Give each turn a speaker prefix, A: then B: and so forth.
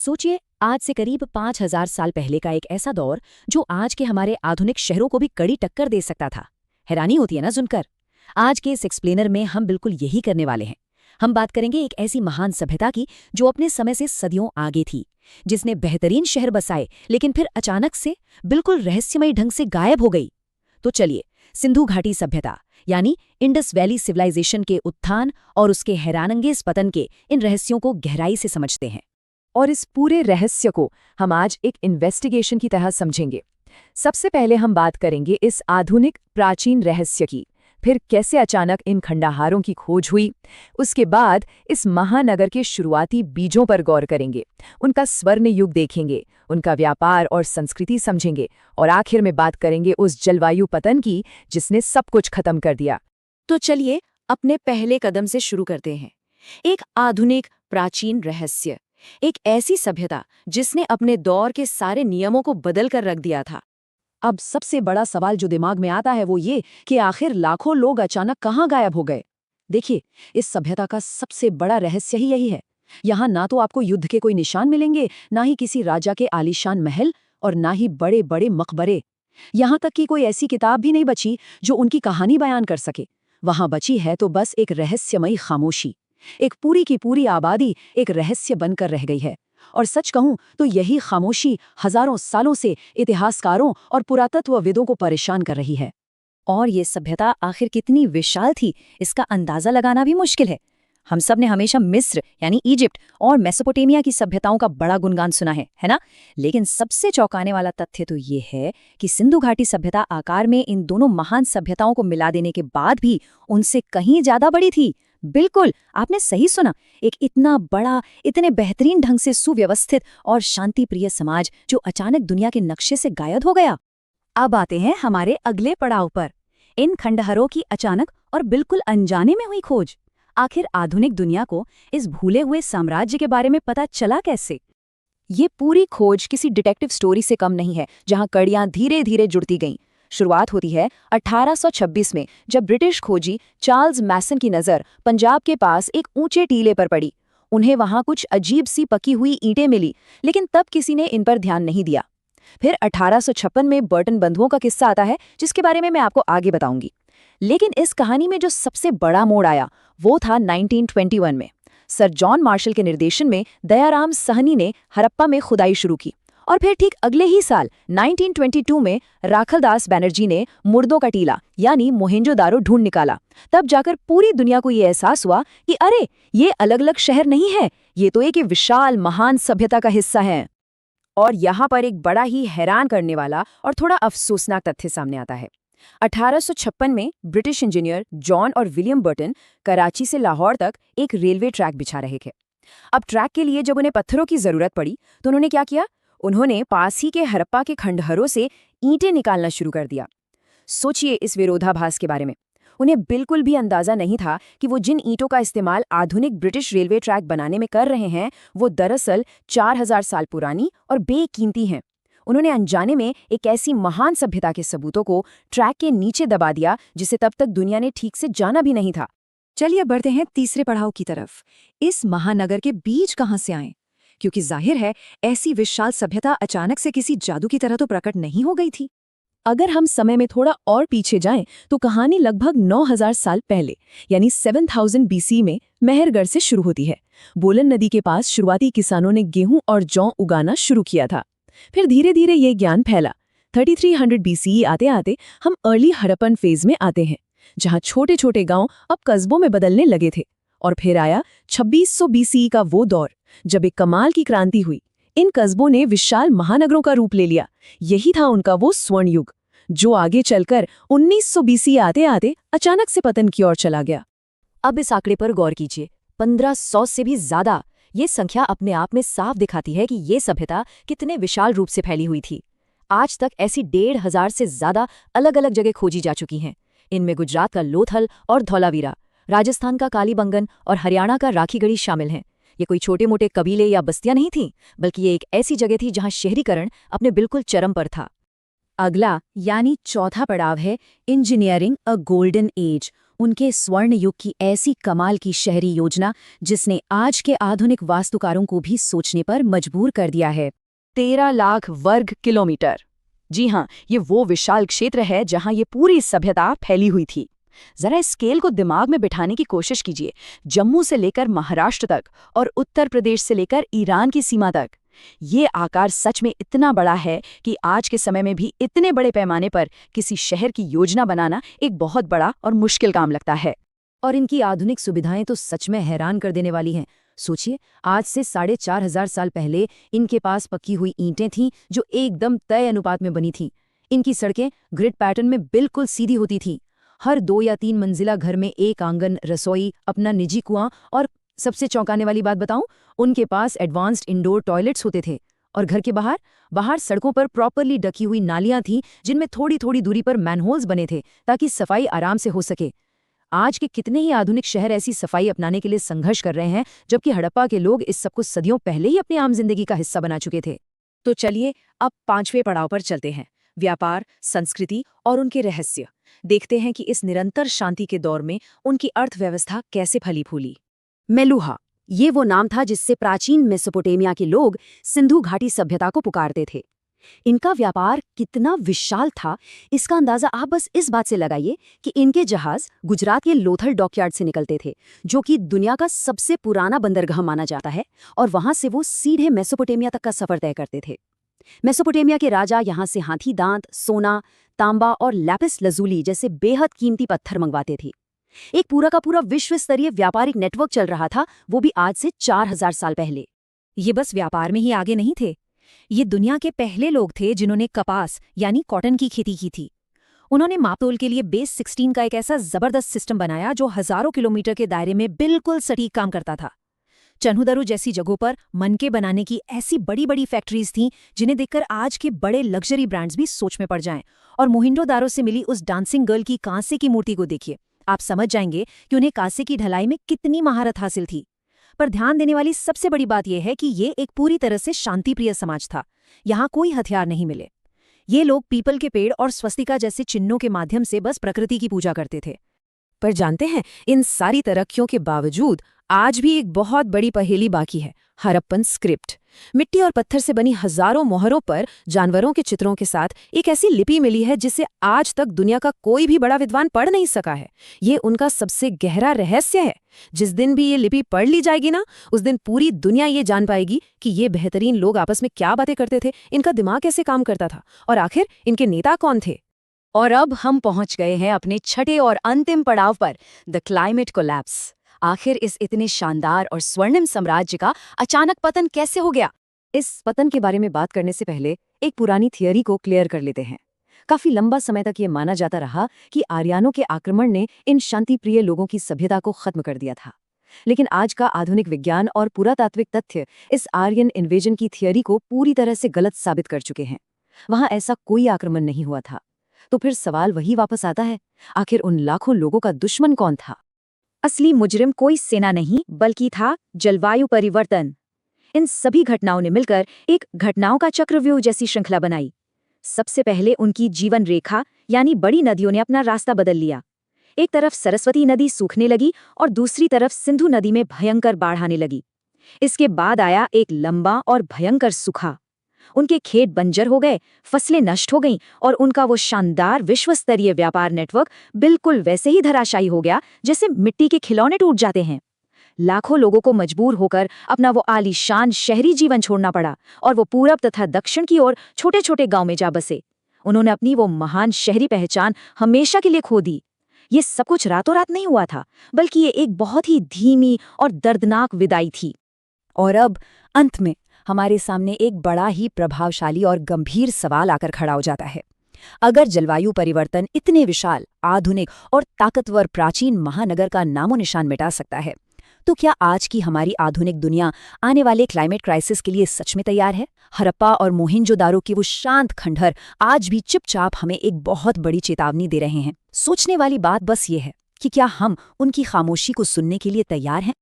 A: सोचिए, आज से करीब 5000 साल पहले का एक ऐसा दौर जो आज के हमारे आधुनिक शहरों को भी कड़ी टक्कर दे सकता था। हैरानी होती है ना सुनकर। आज के इस एक्सप्लेनर में हम बिल्कुल यही करने वाले हैं। हम बात करेंगे एक ऐसी महान सभ्यता की जो अपने समय से सदियों आगे थी, जिसने बेहतरीन शहर बसाए लेकिन फिर अचानक से बिल्कुल रहस्यमयी ढंग से गायब हो गई। तो चलिए, सिंधु घाटी सभ्यता यानी इंडस वैली सिविलाइजेशन के उत्थान और उसके हैरानंगेज पतन के इन रहस्यों को गहराई से समझते हैं।
B: और इस पूरे रहस्य को हम आज एक इन्वेस्टिगेशन की तरह समझेंगे। सबसे पहले हम बात करेंगे इस आधुनिक प्राचीन रहस्य की, फिर कैसे अचानक इन खंडहारों की खोज हुई। उसके बाद इस महानगर के शुरुआती बीजों पर गौर करेंगे, उनका स्वर्ण युग देखेंगे, उनका व्यापार और संस्कृति समझेंगे, और आखिर में बात करेंगे उस जलवायु पतन की जिसने सब कुछ खत्म कर दिया।
A: तो चलिए अपने पहले कदम से शुरू करते हैं। एक आधुनिक प्राचीन रहस्य, एक ऐसी सभ्यता जिसने अपने दौर के सारे नियमों को बदल कर रख दिया था।
B: अब सबसे बड़ा सवाल जो दिमाग में आता है वो ये कि आखिर लाखों लोग अचानक कहाँ गायब हो गए। देखिए, इस सभ्यता का सबसे बड़ा रहस्य ही यही है। यहाँ ना तो आपको युद्ध के कोई निशान मिलेंगे, ना ही किसी राजा के आलीशान महल, और ना ही बड़े बड़े मकबरे। यहाँ तक कि कोई ऐसी किताब भी नहीं बची जो उनकी कहानी बयान कर सके। वहाँ बची है तो बस एक रहस्यमयी खामोशी। एक पूरी की पूरी आबादी एक रहस्य बनकर रह गई है। और सच कहूं तो यही खामोशी हजारों सालों से इतिहासकारों और पुरातत्वविदों को परेशान कर रही है।
A: और ये सभ्यता आखिर कितनी विशाल थी, इसका अंदाजा लगाना भी मुश्किल है। हम सब ने हमेशा मिस्र यानी इजिप्ट और मेसोपोटामिया की सभ्यताओं का बड़ा गुणगान सुना है ना? लेकिन सबसे चौंकाने वाला तथ्य तो ये है कि सिंधु घाटी सभ्यता आकार में इन दोनों महान सभ्यताओं को मिला देने के बाद भी उनसे कहीं ज्यादा बड़ी थी। बिल्कुल, आपने सही सुना। एक इतना बड़ा, इतने बेहतरीन ढंग से सुव्यवस्थित और शांतिप्रिय समाज जो अचानक दुनिया के नक्शे से गायब हो गया। अब आते हैं हमारे अगले पड़ाव पर, इन खंडहरों की अचानक और बिल्कुल अनजाने में हुई खोज। आखिर आधुनिक दुनिया को इस भूले हुए साम्राज्य के बारे में पता चला कैसे? ये पूरी खोज किसी डिटेक्टिव स्टोरी से कम नहीं है, जहां कड़ियां धीरे धीरे जुड़ती गईं। शुरुआत होती है 1826 में, जब ब्रिटिश खोजी चार्ल्स मैसन की नज़र पंजाब के पास एक ऊंचे टीले पर पड़ी। उन्हें वहां कुछ अजीब सी पकी हुई ईंटें मिली, लेकिन तब किसी ने इन पर ध्यान नहीं दिया। फिर 1856 में बर्टन बंधुओं का किस्सा आता है, जिसके बारे में मैं आपको आगे बताऊंगी। लेकिन इस कहानी में जो सबसे बड़ा मोड़ आया वो था 1921 में। सर जॉन मार्शल के निर्देशन में दयाराम सहनी ने हड़प्पा में खुदाई शुरू की, और फिर ठीक अगले ही साल 1922 में राखलदास बैनर्जी ने मुर्दों का टीला यानी मोहेंजोदारो ढूंढ निकाला। तब जाकर पूरी दुनिया को ये एहसास हुआ कि अरे, ये अलग अलग शहर नहीं है, ये तो एक विशाल महान सभ्यता का हिस्सा है। और यहाँ पर एक बड़ा ही हैरान करने वाला और थोड़ा अफसोसनाक तथ्य सामने आता है। 1856 में ब्रिटिश इंजीनियर जॉन और विलियम बर्टन कराची से लाहौर तक एक रेलवे ट्रैक बिछा रहे थे। अब ट्रैक के लिए जब उन्हें पत्थरों की जरूरत पड़ी तो उन्होंने क्या किया? उन्होंने पास ही के हड़प्पा के खंडहरों से ईंटें निकालना शुरू कर दिया। सोचिए इस विरोधाभास के बारे में। उन्हें बिल्कुल भी अंदाजा नहीं था कि वो जिन ईंटों का इस्तेमाल आधुनिक ब्रिटिश रेलवे ट्रैक बनाने में कर रहे हैं, वो दरअसल 4000 साल पुरानी और बेकीमती हैं। उन्होंने अनजाने में एक ऐसी महान सभ्यता के सबूतों को ट्रैक के नीचे दबा दिया जिसे तब तक दुनिया ने ठीक से जाना भी नहीं था।
B: चलिए बढ़ते हैं तीसरे पड़ाव की तरफ। इस महानगर के बीज कहाँ से आए? क्योंकि जाहिर है, ऐसी विशाल सभ्यता अचानक से किसी जादू की तरह तो प्रकट नहीं हो गई थी। अगर हम समय में थोड़ा और पीछे जाएं तो कहानी लगभग 9000 साल पहले यानी 7000 BC में मेहरगढ़ से शुरू होती है। बोलन नदी के पास शुरुआती किसानों ने गेहूं और जौ उगाना शुरू किया था। फिर धीरे धीरे ये ज्ञान फैला। 3300 BCE आते आते हम अर्ली हड़प्पन फेज में आते हैं, जहां छोटे छोटे गांव अब कस्बों में बदलने लगे थे। और फिर आया 2600 BCE का वो दौर जब एक कमाल की क्रांति हुई। इन कस्बों ने विशाल महानगरों का रूप ले लिया। यही था उनका वो स्वर्ण युग, जो आगे चलकर 1900 BCE आते आते अचानक से पतन की ओर चला गया।
A: अब इस आंकड़े पर गौर कीजिए, 1500 से भी ज्यादा। ये संख्या अपने आप में साफ दिखाती है कि ये सभ्यता कितने विशाल रूप से फैली हुई थी। आज तक ऐसी 1500 से ज्यादा अलग अलग जगह खोजी जा चुकी हैं। इनमें गुजरात का लोथल और धौलावीरा, राजस्थान का कालीबंगन और हरियाणा का राखीगढ़ी शामिल हैं। ये कोई छोटे मोटे कबीले या बस्तियां नहीं थीं, बल्कि ये एक ऐसी जगह थी जहां शहरीकरण अपने बिल्कुल चरम पर था।
B: अगला यानी चौथा पड़ाव है इंजीनियरिंग अ गोल्डन एज। उनके स्वर्ण युग की ऐसी कमाल की शहरी योजना जिसने आज के आधुनिक वास्तुकारों को भी सोचने पर मजबूर कर दिया है।
A: 13 लाख वर्ग किलोमीटर। जी हाँ, ये वो विशाल क्षेत्र है जहाँ ये पूरी सभ्यता फैली हुई थी। जरा इस स्केल को दिमाग में बिठाने की कोशिश कीजिए। जम्मू से लेकर महाराष्ट्र तक और उत्तर प्रदेश से लेकर ईरान की सीमा तक। ये आकार सच में इतना बड़ा है कि आज के समय में भी इतने बड़े पैमाने पर किसी शहर की योजना बनाना एक बहुत बड़ा और मुश्किल काम लगता है।
B: और इनकी आधुनिक सुविधाएं तो सच में हैरान कर देने वाली हैं। सोचिए, आज से 4,500 साल पहले इनके पास पकी हुई ईंटें थीं जो एकदम तय अनुपात में बनी थीं। इनकी सड़कें ग्रिड पैटर्न में बिल्कुल सीधी होती थीं। हर 2 या 3 मंजिला घर में एक आंगन, रसोई, अपना निजी कुआं और सबसे चौंकाने वाली बात बताऊं, उनके पास एडवांस्ड इंडोर टॉयलेट्स होते थे। और घर के बाहर सड़कों पर प्रॉपरली ढकी हुई नालियां थीं जिनमें थोड़ी थोड़ी दूरी पर मैनहोल्स बने थे ताकि सफाई आराम से हो सके। आज के कितने ही आधुनिक शहर ऐसी सफाई अपनाने के लिए संघर्ष कर रहे हैं, जबकि हड़प्पा के लोग इस सब को सदियों पहले ही अपनी आम जिंदगी का हिस्सा बना चुके थे। तो चलिए अब 5वें पड़ाव पर चलते हैं, व्यापार, संस्कृति और उनके रहस्य। देखते हैं कि इस निरंतर शांति के दौर में उनकी अर्थव्यवस्था कैसे फली फूली। मेलुहा, ये वो नाम था जिससे प्राचीन मेसोपोटामिया के लोग सिंधु घाटी सभ्यता को पुकारते थे। इनका व्यापार कितना विशाल था, इसका अंदाजा आप बस इस बात से लगाइए कि इनके जहाज गुजरात के लोथल डॉकयार्ड से निकलते थे, जो कि दुनिया का सबसे पुराना बंदरगाह माना जाता है, और वहां से वो सीधे मेसोपोटामिया तक का सफर तय करते थे। मेसोपोटामिया के राजा यहां से हाथी दांत, सोना, तांबा और लैपिस लजूली जैसे बेहद कीमती पत्थर मंगवाते थे। एक पूरा का पूरा विश्व स्तरीय व्यापारिक नेटवर्क चल रहा था, वो भी आज से 4,000 साल पहले। ये बस व्यापार में ही आगे नहीं थे, ये दुनिया के पहले लोग थे जिन्होंने कपास यानी कॉटन की खेती की थी। उन्होंने मापतोल के लिए बेस 16 का एक ऐसा जबरदस्त सिस्टम बनाया जो हजारों किलोमीटर के दायरे में बिल्कुल सटीक काम करता था। चन्हुदरू जैसी जगहों पर मनके बनाने की ऐसी बड़ी बड़ी फैक्ट्रीज थीं जिन्हें देखकर आज के बड़े लग्जरी ब्रांड्स भी सोच में पड़ जाएं। और मोहिंजोदारो से मिली उस डांसिंग गर्ल की कांसे की मूर्ति को देखिए, आप समझ जाएंगे कि उन्हें कांसे की ढलाई में कितनी महारत हासिल थी। पर ध्यान देने वाली सबसे बड़ी बात यह है कि ये एक पूरी तरह से शांतिप्रिय समाज था। यहाँ कोई हथियार नहीं मिले। ये लोग पीपल के पेड़ और स्वस्तिका जैसे चिन्हों के माध्यम से बस प्रकृति की पूजा करते थे। पर जानते हैं, इन सारी तरक्कियों के बावजूद आज भी एक बहुत बड़ी पहेली बाकी है, हड़प्पन स्क्रिप्ट। मिट्टी और पत्थर से बनी हजारों मोहरों पर जानवरों के चित्रों के साथ एक ऐसी लिपि मिली है जिसे आज तक दुनिया का कोई भी बड़ा विद्वान पढ़ नहीं सका है। ये उनका सबसे गहरा रहस्य है। जिस दिन भी ये लिपि पढ़ ली जाएगी ना, उस दिन पूरी दुनिया ये जान पाएगी कि ये बेहतरीन लोग आपस में क्या बातें करते थे, इनका दिमाग कैसे काम करता था और आखिर इनके नेता कौन थे। और अब हम पहुंच गए हैं अपने छठे और अंतिम पड़ाव पर, द क्लाइमेट कोलैप्स। आखिर इस इतने शानदार और स्वर्णिम साम्राज्य का अचानक पतन कैसे हो गया? इस पतन के बारे में बात करने से पहले एक पुरानी थियरी को क्लियर कर लेते हैं। काफी लंबा समय तक ये माना जाता रहा कि आर्यानों के आक्रमण ने इन शांतिप्रिय लोगों की सभ्यता को खत्म कर दिया था। लेकिन आज का आधुनिक विज्ञान और पुरातात्विक तथ्य इस आर्यन इन्वेजन की थियरी को पूरी तरह से गलत साबित कर चुके हैं। वहां ऐसा कोई आक्रमण नहीं हुआ था। तो फिर सवाल वही वापस आता है, आखिर उन लाखों लोगों का दुश्मन कौन था? असली मुजरिम कोई सेना नहीं बल्कि था जलवायु परिवर्तन। इन सभी घटनाओं ने मिलकर एक घटनाओं का चक्रव्यूह जैसी श्रृंखला बनाई। सबसे पहले उनकी जीवन रेखा यानी बड़ी नदियों ने अपना रास्ता बदल लिया। एक तरफ सरस्वती नदी सूखने लगी और दूसरी तरफ सिंधु नदी में भयंकर बाढ़ आने लगी। इसके बाद आया एक लंबा और भयंकर सूखा। उनके खेत बंजर हो गए, फसलें नष्ट हो गईं और उनका वो शानदार विश्वस्तरीय व्यापार नेटवर्क बिल्कुल वैसे ही धराशायी हो गया जैसे मिट्टी के खिलौने टूट जाते हैं। लाखों लोगों को मजबूर होकर अपना वो आलीशान शहरी जीवन छोड़ना पड़ा और वो पूरब तथा दक्षिण की ओर छोटे छोटे गांव में जा बसे। उन्होंने अपनी वो महान शहरी पहचान हमेशा के लिए खो दी। ये सब कुछ रातों रात नहीं हुआ था, बल्कि ये एक बहुत ही धीमी और दर्दनाक विदाई थी। और अब अंत में हमारे सामने एक बड़ा ही प्रभावशाली और गंभीर सवाल आकर खड़ा हो जाता है। अगर जलवायु परिवर्तन इतने विशाल, आधुनिक और ताकतवर प्राचीन महानगर का नामो निशान मिटा सकता है, तो क्या आज की हमारी आधुनिक दुनिया आने वाले क्लाइमेट क्राइसिस के लिए सच में तैयार है? हड़प्पा और मोहिंजोदारो की वो शांत खंडहर आज भी चुपचाप हमें एक बहुत बड़ी चेतावनी दे रहे हैं। सोचने वाली बात बस ये है कि क्या हम उनकी खामोशी को सुनने के लिए तैयार हैं?